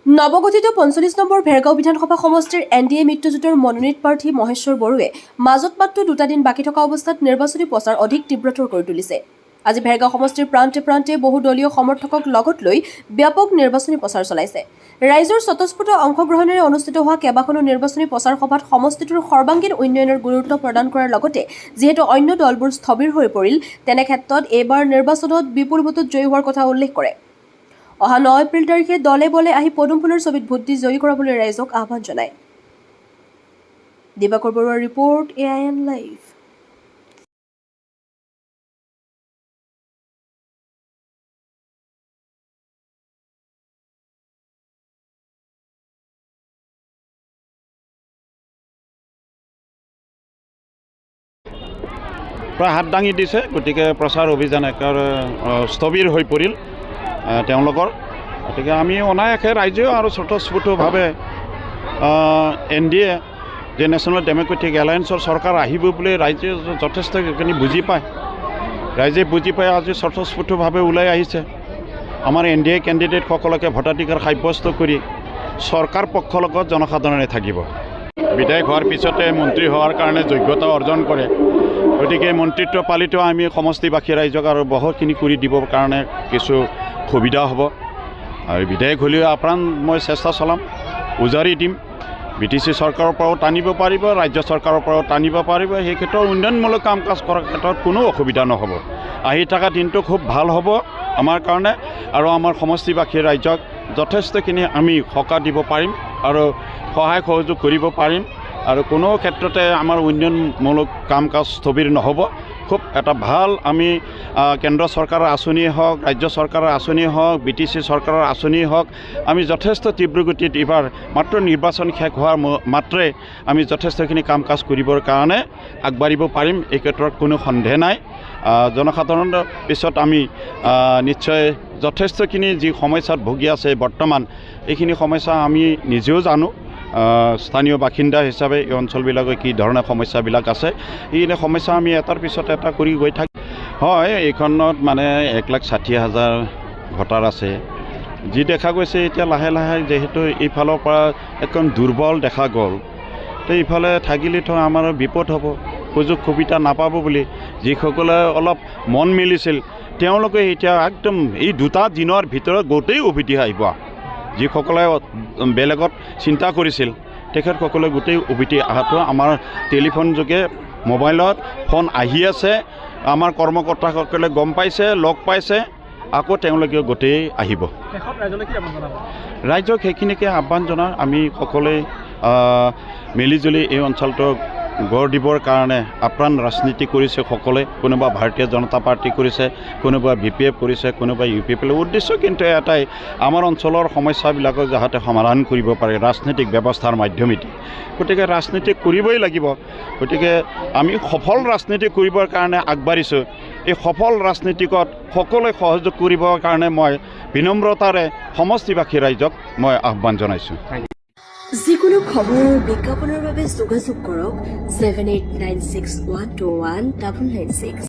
নৱগঠিত ৪৫ নম্বৰ ভেৰগাঁও বিধানসভা সমষ্টিৰ NDA মিত্ৰজোঁটৰ মনোনীত প্ৰাৰ্থী মহেশ্বৰ বড়োৱে মাজত মাত্ৰ ২টা দিন বাকী থকা অৱস্থাত নিৰ্বাচনী প্ৰচাৰ অধিক তীব্ৰতৰ কৰি তুলিছে। আজি ভেৰগাঁও সমষ্টিৰ প্ৰান্তে প্ৰান্তে বহু দলীয় সমৰ্থকক লগত লৈ ব্যাপক নিৰ্বাচনী প্ৰচাৰ চলাইছে। ৰাইজৰ স্বতঃস্ফূৰ্ত অংশগ্ৰহণেৰে অনুষ্ঠিত হোৱা কেইবাখনো নিৰ্বাচনী প্ৰচাৰ সভাত সমষ্টিটোৰ সৰ্বাংগীন উন্নয়নৰ গুৰুত্ব প্ৰদান কৰাৰ লগতে যিহেতু অন্য দলবোৰ স্থবিৰ হৈ পৰিল, তেনে ক্ষেত্ৰত এইবাৰ নিৰ্বাচনত বিপুল ভোটত জয়ী হোৱাৰ কথা উল্লেখ কৰে। অহা ৯ এপ্ৰিল তাৰিখে দলে বলে আহি পদুম ফুলৰ ছবিত ভোট দি জয়ী কৰাবলৈ ৰাইজক আহ্বান জনায়। দিবাকৰ বৰুৱাৰ ৰিপৰ্ট, AIN লাইভ। প্ৰায় হাত দাঙি দিছে, গতিকে প্ৰচাৰ অভিযান একেবাৰে স্থবিৰ হৈ পৰিল তেওঁলোকৰ। গতিকে আমি অনায়াসে ৰাইজেও আৰু স্বতঃস্ফূৰ্তভাৱে NDA যে নেশ্যনেল ডেম'ক্ৰেটিক এলায়েন্সৰ চৰকাৰ আহিব বুলি ৰাইজে যথেষ্টখিনি বুজি পায়। ৰাইজে বুজি পাই আজি স্বতঃস্ফূৰ্তভাৱে ওলাই আহিছে। আমাৰ NDA কেণ্ডিডেটসকলকে ভোটাধিকাৰ সাব্যস্ত কৰি চৰকাৰ পক্ষৰ লগত জনসাধাৰণে থাকিব। বিধায়ক হোৱাৰ পিছতে মন্ত্ৰী হোৱাৰ কাৰণে যোগ্যতা অৰ্জন কৰে। গতিকে মন্ত্ৰিত্ব পালিত আমি সমষ্টিবাসী ৰাইজক আৰু বহুতখিনি কৰি দিবৰ কাৰণে কিছু সুবিধা হ'ব। আৰু বিধায়ক হ'লেও আপ্ৰাণ মই চেষ্টা চলাম, উজাৰি দিম। BTC চৰকাৰৰ পৰাও টানিব পাৰিব, ৰাজ্য চৰকাৰৰ পৰাও টানিব পাৰিব। সেই ক্ষেত্ৰত উন্নয়নমূলক কাম কাজ কৰাৰ ক্ষেত্ৰত কোনো অসুবিধা নহ'ব। আহি থকা দিনটো খুব ভাল হ'ব আমাৰ কাৰণে, আৰু আমাৰ সমষ্টিবাসী ৰাইজক যথেষ্টখিনি আমি সকাহ দিব পাৰিম আৰু সহায় সহযোগ কৰিব পাৰিম। আৰু কোনো ক্ষেত্ৰতে আমাৰ উন্নয়নমূলক কাম কাজ স্থবিৰ নহ'ব। খুব এটা ভাল আমি কেন্দ্ৰ চৰকাৰৰ আঁচনিয়ে হওক, ৰাজ্য চৰকাৰৰ আঁচনিয়ে হওক, BTC চৰকাৰৰ আঁচনিয়ে হওক, আমি যথেষ্ট তীব্ৰগতিত এইবাৰ মাত্ৰ নিৰ্বাচন শেষ হোৱাৰ মাত্ৰে আমি যথেষ্টখিনি কাম কাজ কৰিবৰ কাৰণে আগবাঢ়িব পাৰিম। এই ক্ষেত্ৰত কোনো সন্দেহ নাই। জনসাধাৰণৰ পিছত আমি নিশ্চয় যথেষ্টখিনি যি সমস্যাত ভুগি আছে বৰ্তমান, এইখিনি সমস্যা আমি নিজেও জানো। স্থানীয় বাসিন্দা হিচাপে এই অঞ্চলবিলাকৰ কি ধৰণৰ সমস্যাবিলাক আছে, এইখিনি সমস্যা আমি এটাৰ পিছত এটা কৰি গৈ থাকি। হয়, এইখনত মানে 1,60,000 ভোটাৰ আছে। যি দেখা গৈছে এতিয়া লাহে লাহে যিহেতু এইফালৰ পৰা একদম দুৰ্বল দেখা গ'ল, তো এইফালে থাকিলেতো আমাৰ বিপদ হ'ব, সুযোগ সুবিধা নাপাব বুলি যিসকলে অলপ মন মেলিছিল তেওঁলোকে এতিয়া একদম এই 2টা দিনৰ ভিতৰত গোটেই উভতি আহিব। যিসকলে বেলেগত চিন্তা কৰিছিল তেখেতসকলে গোটেই উভতি অহাটো আমাৰ টেলিফোন যোগে মোবাইলত ফোন আহি আছে। আমাৰ কৰ্মকৰ্তাসকলে গম পাইছে, লগ পাইছে, আকৌ তেওঁলোকে গোটেই আহিব। ৰাইজক সেইখিনিকে আহ্বান জনাওঁ। আমি সকলোৱে মিলিজুলি এই অঞ্চলটোক গঢ় দিবৰ কাৰণে আপ্ৰাণ ৰাজনীতি কৰিছে সকলোৱে। কোনোবা ভাৰতীয় জনতা পাৰ্টি কৰিছে, কোনোবা BPF কৰিছে, কোনোবা UPPL। উদ্দেশ্য কিন্তু এটাই, আমাৰ অঞ্চলৰ সমস্যাবিলাকক যাতে সমাধান কৰিব পাৰে ৰাজনৈতিক ব্যৱস্থাৰ মাধ্যমেদি। গতিকে ৰাজনীতি কৰিবই লাগিব। গতিকে আমি সফল ৰাজনীতি কৰিবৰ কাৰণে আগবাঢ়িছোঁ। এই সফল ৰাজনীতিকত সকলোৱে সহযোগ কৰিবৰ কাৰণে মই বিনম্ৰতাৰে সমষ্টিবাসী ৰাইজক মই আহ্বান জনাইছোঁ। যিকোনো খবৰ বিজ্ঞাপনৰ বাবে যোগাযোগ কৰক 7896121996।